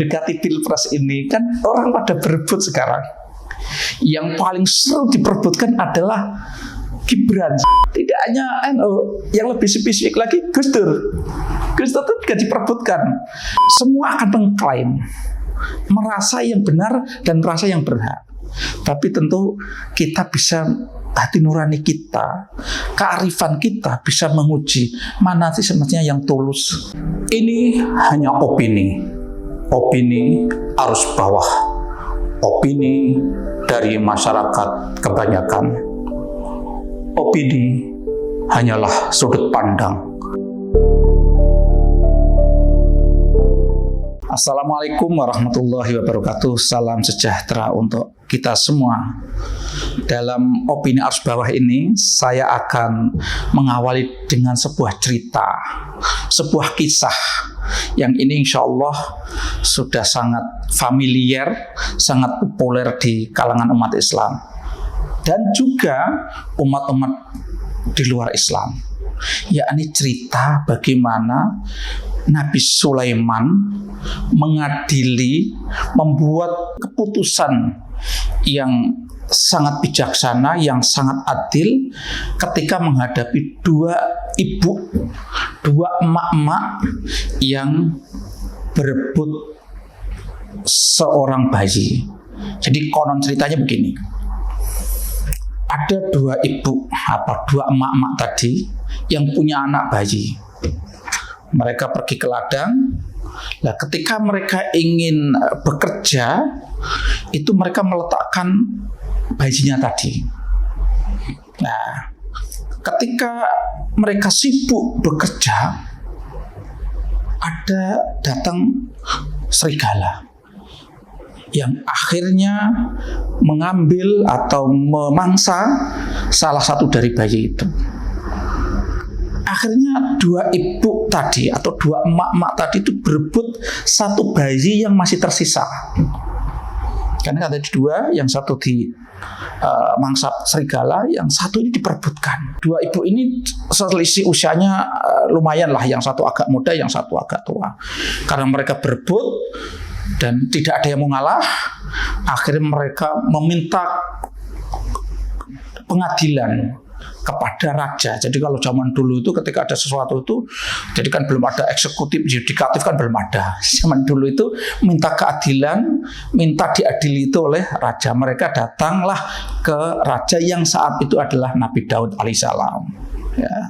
mendekati Pilpres ini kan orang pada berebut sekarang. Yang paling seru diperebutkan adalah Gibran. Tidak hanya yang lebih spesifik lagi Gus Dur. Gus Dur itu juga diperebutkan. Semua akan mengklaim, merasa yang benar dan merasa yang berhak. Tapi tentu kita bisa, hati nurani kita, kearifan kita bisa menguji mana sih sebenarnya yang tulus. Ini hanya opini arus bawah, opini dari masyarakat kebanyakan. Opini hanyalah sudut pandang. Assalamualaikum warahmatullahi wabarakatuh. Salam sejahtera untuk kita semua. Dalam opini arus bawah ini, saya akan mengawali dengan sebuah cerita, sebuah kisah yang ini insya Allah sudah sangat familiar, sangat populer di kalangan umat Islam dan juga umat-umat di luar Islam. Yakni cerita bagaimana Nabi Sulaiman mengadili, membuat keputusan yang sangat bijaksana, yang sangat adil ketika menghadapi dua emak-emak yang berebut seorang bayi. Jadi konon ceritanya begini. Ada dua emak-emak tadi yang punya anak bayi. Mereka pergi ke ladang. Nah, ketika mereka ingin bekerja, itu mereka meletakkan bayinya tadi. Nah, ketika mereka sibuk bekerja, ada datang serigala yang akhirnya mengambil atau memangsa salah satu dari bayi itu. Akhirnya dua ibu tadi atau dua emak-emak tadi itu berebut satu bayi yang masih tersisa. Karena ada dua, yang satu di mangsa serigala, yang satu ini diperebutkan. Dua ibu ini selisih usianya lumayan lah, yang satu agak muda, yang satu agak tua. Karena mereka berebut dan tidak ada yang mau ngalah, akhirnya mereka meminta pengadilan kepada raja. Jadi kalau zaman dulu itu ketika ada sesuatu itu, jadi kan belum ada eksekutif, yudikatif kan belum ada. Zaman dulu itu minta keadilan, minta diadili itu oleh raja. Mereka datanglah ke raja yang saat itu adalah Nabi Daud alaihissalam. Ya.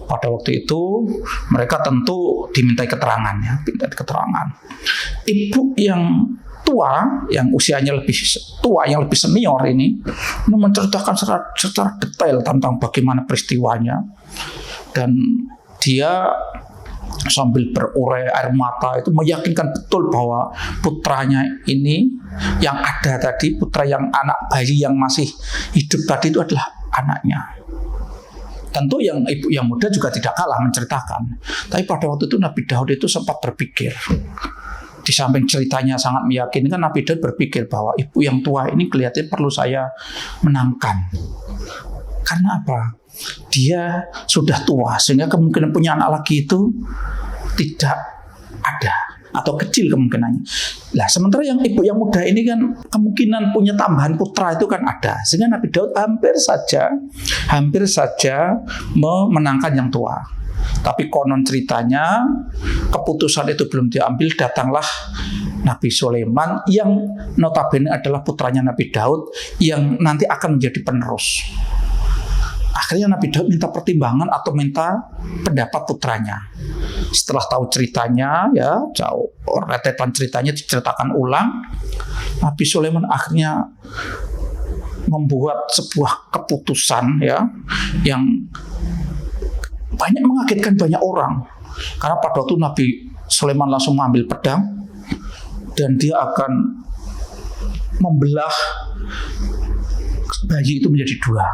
Pada waktu itu mereka tentu dimintai keterangan, ya, dimintai keterangan. Ibu yang tua, yang usianya lebih tua, yang lebih senior ini menceritakan secara detail tentang bagaimana peristiwanya, dan dia sambil berurai air mata itu meyakinkan betul bahwa putranya ini yang ada tadi, putra yang anak bayi yang masih hidup tadi itu adalah anaknya. Tentu yang ibu yang muda juga tidak kalah menceritakan. Tapi pada waktu itu Nabi Daud itu sempat berpikir. Di samping ceritanya sangat meyakinkan, Nabi Daud berpikir bahwa ibu yang tua ini kelihatannya perlu saya menangkan. Karena apa? Dia sudah tua, sehingga kemungkinan punya anak lagi itu tidak ada, atau kecil kemungkinannya. Nah, sementara yang ibu yang muda ini kan kemungkinan punya tambahan putra itu kan ada, sehingga Nabi Daud hampir saja memenangkan yang tua. Tapi konon ceritanya keputusan itu belum diambil, datanglah Nabi Sulaiman yang notabene adalah putranya Nabi Daud yang nanti akan menjadi penerus. Akhirnya Nabi Daud minta pertimbangan atau minta pendapat putranya. Setelah tahu ceritanya, ya, rentetan ceritanya diceritakan ulang, Nabi Sulaiman akhirnya membuat sebuah keputusan, ya, yang banyak mengagetkan banyak orang. Karena pada waktu Nabi Sulaiman langsung mengambil pedang dan dia akan membelah bayi itu menjadi dua.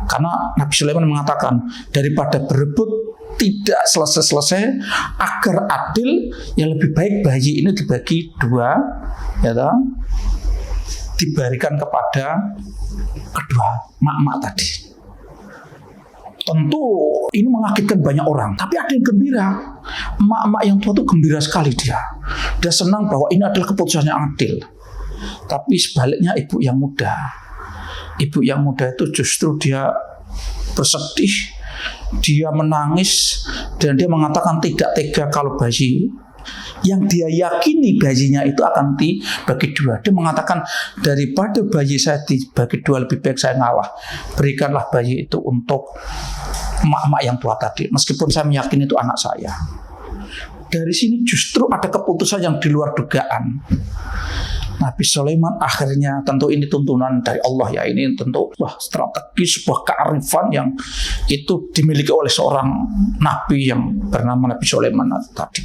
Karena Nabi Sulaiman mengatakan, daripada berebut tidak selesai-selesai, agar adil, yang lebih baik bayi ini dibagi dua, ya, diberikan kepada kedua emak-emak tadi. Tentu ini mengagetkan banyak orang, tapi ada yang gembira. Emak-emak yang tua itu gembira sekali dia. Dia senang bahwa ini adalah keputusan yang adil. Tapi sebaliknya ibu yang muda itu justru dia bersedih, dia menangis, dan dia mengatakan tidak tega kalau bayi yang dia yakini bayinya itu akan dibagi dua. Dia mengatakan daripada bayi saya dibagi dua lebih baik saya ngalah. Berikanlah bayi itu untuk emak-emak yang tua tadi, meskipun saya meyakini itu anak saya. Dari sini justru ada keputusan yang di luar dugaan. Nabi Sulaiman akhirnya, tentu ini tuntunan dari Allah ya, ini tentu strategi, sebuah kearifan yang itu dimiliki oleh seorang nabi yang bernama Nabi Sulaiman tadi.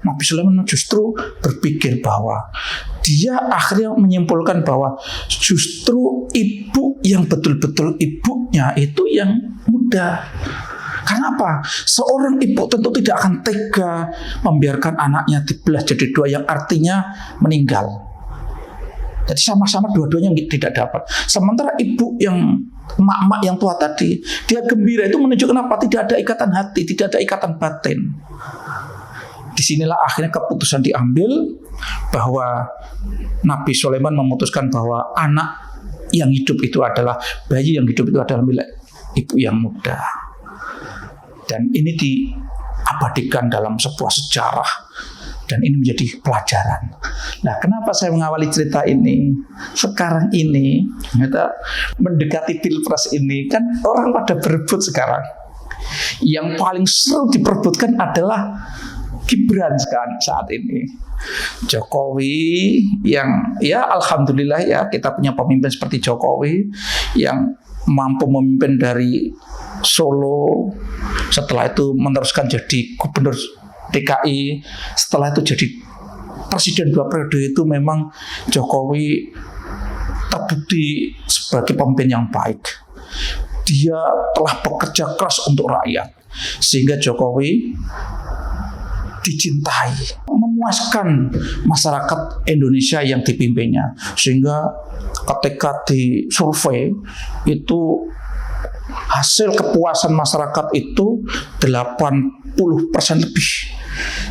Nabi Sulaiman justru berpikir bahwa dia akhirnya menyimpulkan bahwa justru ibu yang betul-betul ibunya itu yang muda. Karena apa? Seorang ibu tentu tidak akan tega membiarkan anaknya dibelah jadi dua, yang artinya meninggal. Jadi sama-sama dua-duanya tidak dapat. Sementara ibu yang emak-emak yang tua tadi, dia gembira, itu menunjukkan apa? Tidak ada ikatan hati, tidak ada ikatan batin. Disinilah akhirnya keputusan diambil bahwa Nabi Sulaiman memutuskan bahwa anak yang hidup itu adalah, bayi yang hidup itu adalah milik ibu yang muda. Dan ini diabadikan dalam sebuah sejarah, dan ini menjadi pelajaran. Nah, kenapa saya mengawali cerita ini? Sekarang ini kita mendekati Pilpres ini, kan orang pada berebut sekarang. Yang paling seru diperebutkan adalah Gibran sekarang saat ini. Jokowi yang ya alhamdulillah ya, kita punya pemimpin seperti Jokowi yang mampu memimpin dari Solo, setelah itu meneruskan jadi gubernur DKI, setelah itu jadi presiden 2 periode. Itu memang Jokowi terbukti sebagai pemimpin yang baik. Dia telah bekerja keras untuk rakyat, sehingga Jokowi dicintai, memuaskan masyarakat Indonesia yang dipimpinnya. Sehingga ketika di survei itu hasil kepuasan masyarakat itu 80% lebih.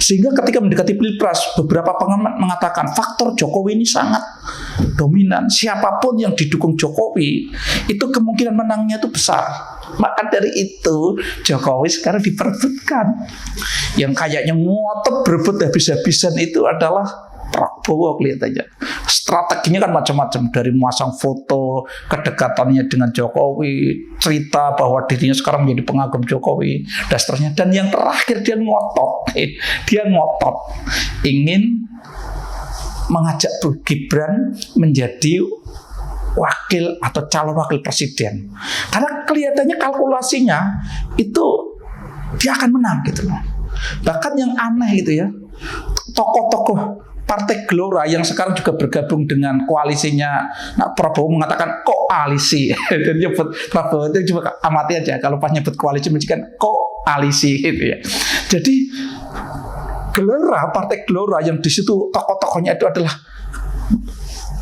Sehingga ketika mendekati Pilpres, beberapa pengamat mengatakan faktor Jokowi ini sangat dominan. Siapapun yang didukung Jokowi, itu kemungkinan menangnya itu besar. Maka dari itu Jokowi sekarang diperebutkan. Yang kayaknya ngotot berebut habis-habisan itu adalah Prabowo kelihatannya. Strateginya kan macam-macam, dari memasang foto kedekatannya dengan Jokowi, cerita bahwa dirinya sekarang menjadi pengagum Jokowi, dan seterusnya. Dan yang terakhir dia ngotot ingin mengajak Gibran menjadi wakil atau calon wakil presiden. Karena kelihatannya kalkulasinya itu dia akan menang gitu loh. Bahkan yang aneh gitu ya, tokoh-tokoh Partai Gelora yang sekarang juga bergabung dengan koalisinya, nah, Prabowo mengatakan koalisi. Dan nyebut Prabowo itu cuma amati aja, kalau pas nyebut koalisi menjadikan koalisi gitu ya. Jadi Gelora, Partai Gelora yang di situ tokoh-tokohnya itu adalah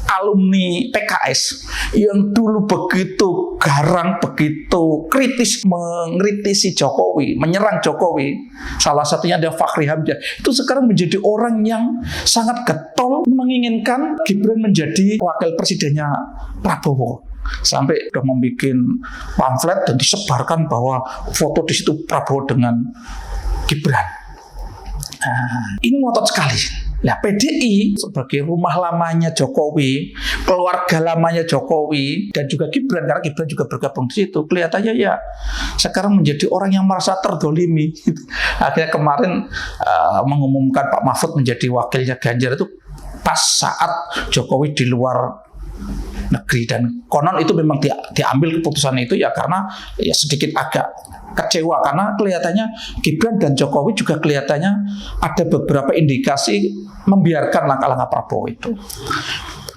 alumni PKS yang dulu begitu garang, begitu kritis mengkritisi Jokowi, menyerang Jokowi. Salah satunya ada Fachri Hamzah. Itu sekarang menjadi orang yang sangat getol menginginkan Gibran menjadi wakil presidennya Prabowo. Sampai sudah membuat pamflet dan disebarkan bahwa foto di situ Prabowo dengan Gibran. Nah, ini ngotot sekali. Nah, PDI sebagai rumah lamanya Jokowi, keluarga lamanya Jokowi, dan juga Gibran, karena Gibran juga bergabung di situ, kelihatannya ya sekarang menjadi orang yang merasa terdolimi. Akhirnya kemarin mengumumkan Pak Mahfud menjadi wakilnya Ganjar itu pas saat Jokowi di luar negeri, dan konon itu memang diambil keputusan itu ya karena ya sedikit agak kecewa karena kelihatannya Gibran dan Jokowi juga kelihatannya ada beberapa indikasi membiarkan langkah-langkah Prabowo itu.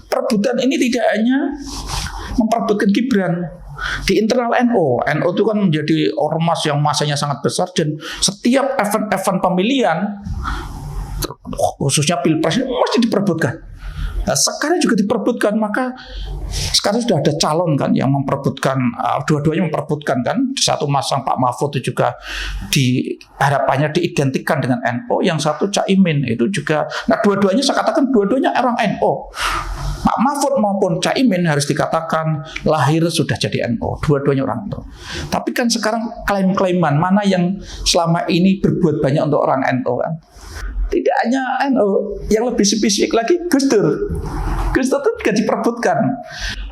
Perebutan ini tidak hanya memperebutkan Gibran di internal NU. NU itu kan menjadi ormas yang masanya sangat besar, dan setiap event-event pemilihan khususnya Pilpres ini masih diperebutkan. Nah, sekarang juga diperebutkan, maka sekarang sudah ada calon kan yang memperebutkan, dua-duanya memperebutkan kan. Di satu masang Pak Mahfud itu juga harapannya diidentikan dengan NU, yang satu Caimin itu juga. Nah, dua-duanya saya katakan dua-duanya orang NU. Pak Mahfud maupun Caimin harus dikatakan lahir sudah jadi NU, dua-duanya orang NU. Tapi kan sekarang klaim-klaiman mana yang selama ini berbuat banyak untuk orang NU kan? Tidak hanya NU, yang lebih spesifik lagi Gus Dur. Gus Dur itu juga diperebutkan.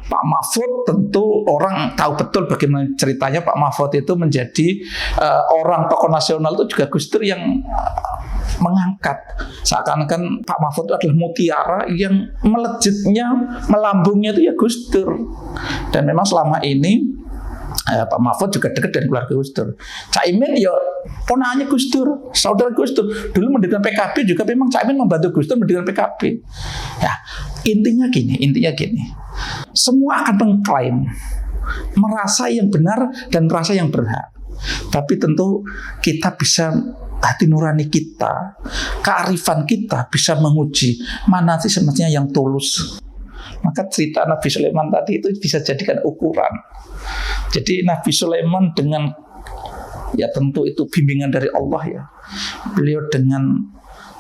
Pak Mahfud tentu orang tahu betul bagaimana ceritanya Pak Mahfud itu menjadi orang tokoh nasional, itu juga Gus Dur yang mengangkat. Seakan-akan Pak Mahfud itu adalah mutiara yang melejitnya, melambungnya itu ya Gus Dur. Dan memang selama ini Pak Mahfud juga dekat dengan keluarga Gus Dur. Caimin ya ponakannya Gus Dur, saudara Gus Dur. Dulu mendirikan PKB juga memang Caimin membantu Gus Dur mendirikan PKB. Ya, intinya gini. Semua akan mengklaim, merasa yang benar dan merasa yang berhak. Tapi tentu kita bisa, hati nurani kita, kearifan kita bisa menguji mana sih sebenarnya yang tulus. Maka cerita Nabi Sulaiman tadi itu bisa jadikan ukuran. Jadi Nabi Sulaiman dengan, ya tentu itu bimbingan dari Allah ya. Beliau dengan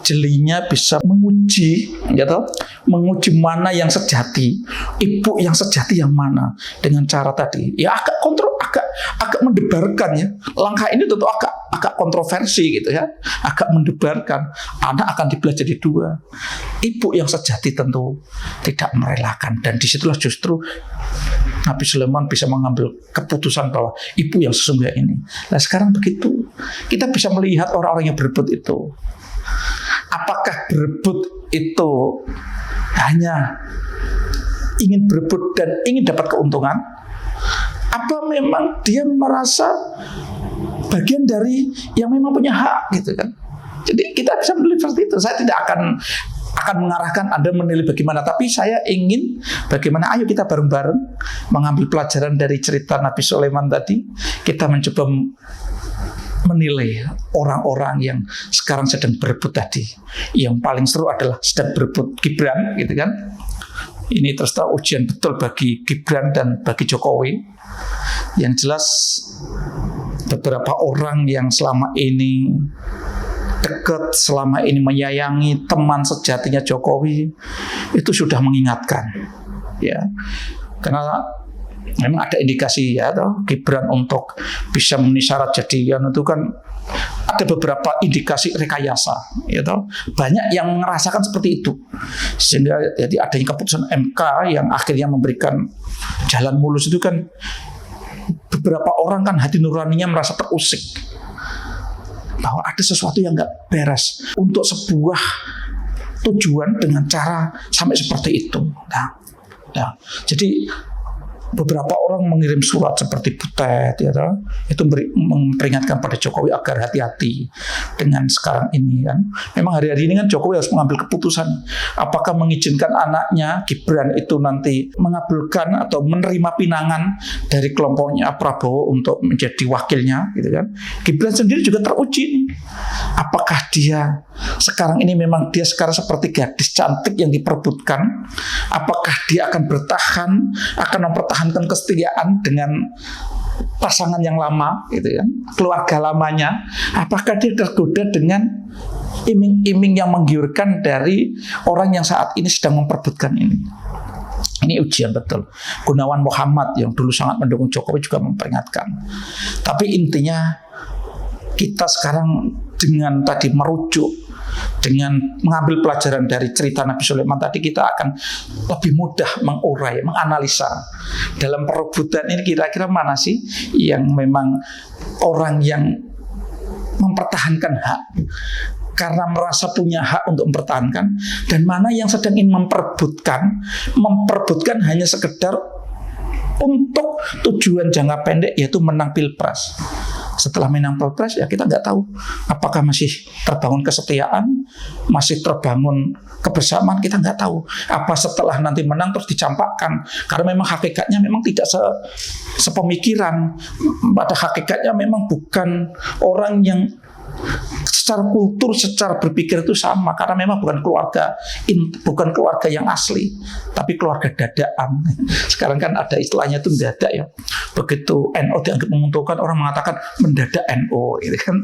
jelinya bisa menguji, ya toh, menguji mana yang sejati, ibu yang sejati yang mana, dengan cara tadi. Ya agak agak mendebarkan ya. Langkah ini tentu agak kontroversi gitu ya, agak mendebarkan. Anak akan dibelah jadi dua. Ibu yang sejati tentu tidak merelakan, dan disitulah justru Nabi Sulaiman bisa mengambil keputusan bahwa ibu yang sesungguhnya ini. Nah sekarang begitu, kita bisa melihat orang-orang yang berebut itu. Apakah berebut itu hanya ingin berebut dan ingin dapat keuntungan? Apa memang dia merasa bagian dari yang memang punya hak gitu kan? Jadi kita bisa menilai seperti itu. Saya tidak akan mengarahkan Anda menilai bagaimana, tapi saya ingin bagaimana, ayo kita bareng-bareng mengambil pelajaran dari cerita Nabi Sulaiman tadi. Kita mencoba menilai orang-orang yang sekarang sedang berebut tadi. Yang paling seru adalah sedang berebut Gibran gitu kan. Ini terus terang ujian betul bagi Gibran dan bagi Jokowi. Yang jelas beberapa orang yang selama ini dekat, selama ini menyayangi, teman sejatinya Jokowi, itu sudah mengingatkan ya. Karena memang ada indikasi ya toh, Gibran untuk bisa memenuhi syarat jadian itu kan ada beberapa indikasi rekayasa ya toh. Banyak yang merasakan seperti itu, sehingga jadi adanya keputusan MK yang akhirnya memberikan jalan mulus itu kan, beberapa orang kan hati nuraninya merasa terusik bahwa ada sesuatu yang nggak beres untuk sebuah tujuan dengan cara sampai seperti itu. Nah, jadi beberapa orang mengirim surat seperti Butet ya, itu memperingatkan pada Jokowi agar hati-hati dengan sekarang ini kan. Memang hari-hari ini kan Jokowi harus mengambil keputusan apakah mengizinkan anaknya Gibran itu nanti mengabulkan atau menerima pinangan dari kelompoknya Prabowo untuk menjadi wakilnya gitu kan. Gibran sendiri juga teruji, apakah dia sekarang ini memang dia sekarang seperti gadis cantik yang diperebutkan, apakah dia akan bertahan, akan mempertahankan kesetiaan dengan pasangan yang lama gitu kan, keluarga lamanya, apakah dia tergoda dengan iming-iming yang menggiurkan dari orang yang saat ini sedang memperebutkan ini. Ini ujian betul. Gunawan Muhammad yang dulu sangat mendukung Jokowi juga memperingatkan. Tapi intinya kita sekarang dengan tadi merujuk, dengan mengambil pelajaran dari cerita Nabi Sulaiman tadi, kita akan lebih mudah mengurai, menganalisa dalam perebutan ini kira-kira mana sih yang memang orang yang mempertahankan hak karena merasa punya hak untuk mempertahankan, dan mana yang sedang ingin memperebutkan hanya sekedar untuk tujuan jangka pendek, yaitu menang pilpres. Setelah menang pilpres ya kita nggak tahu apakah masih terbangun kesetiaan, masih terbangun kebersamaan, kita nggak tahu. Apa setelah nanti menang terus dicampakkan, karena memang hakikatnya memang tidak sepemikiran. Pada hakikatnya memang bukan orang yang Secara kultur, secara berpikir itu sama, karena memang bukan keluarga yang asli, tapi keluarga dadaan. Sekarang kan ada istilahnya itu mendadak ya. Begitu NU dianggap menguntungkan, orang mengatakan mendadak NU, gitu kan.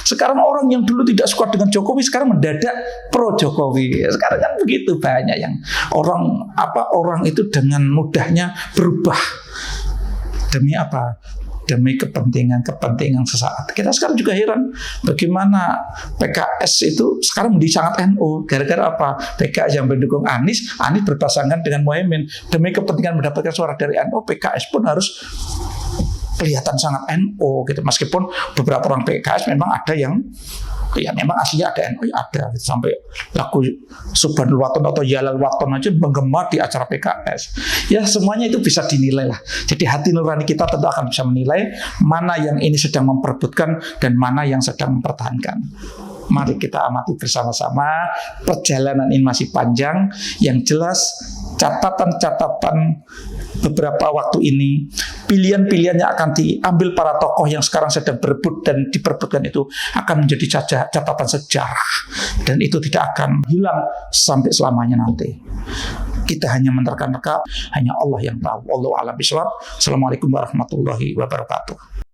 Sekarang orang yang dulu tidak suka dengan Jokowi sekarang mendadak pro Jokowi. Sekarang kan begitu, banyak yang orang itu dengan mudahnya berubah demi apa? Demi kepentingan sesaat. Kita sekarang juga heran bagaimana PKS itu sekarang menjadi sangat NU. Gara-gara apa? PKS yang mendukung Anies berpasangan dengan Muhaimin. Demi kepentingan mendapatkan suara dari NU, PKS pun harus kelihatan sangat NU gitu. Meskipun beberapa orang PKS memang ada yang memang aslinya ada NU, ada gitu. Sampai lagu Subhanul Waton atau Yalal Waton aja menggema di acara PKS. Ya semuanya itu bisa dinilai lah. Jadi hati nurani kita tentu akan bisa menilai mana yang ini sedang memperebutkan dan mana yang sedang mempertahankan. Mari kita amati bersama-sama. Perjalanan ini masih panjang. Yang jelas catatan-catatan beberapa waktu ini, pilihan-pilihan yang akan diambil para tokoh yang sekarang sedang berebut dan diperebutkan itu akan menjadi catatan sejarah, dan itu tidak akan hilang sampai selamanya nanti. Kita hanya menerka-nerka, hanya Allah yang tahu. Wallahu a'lam bishawab. Assalamualaikum warahmatullahi wabarakatuh.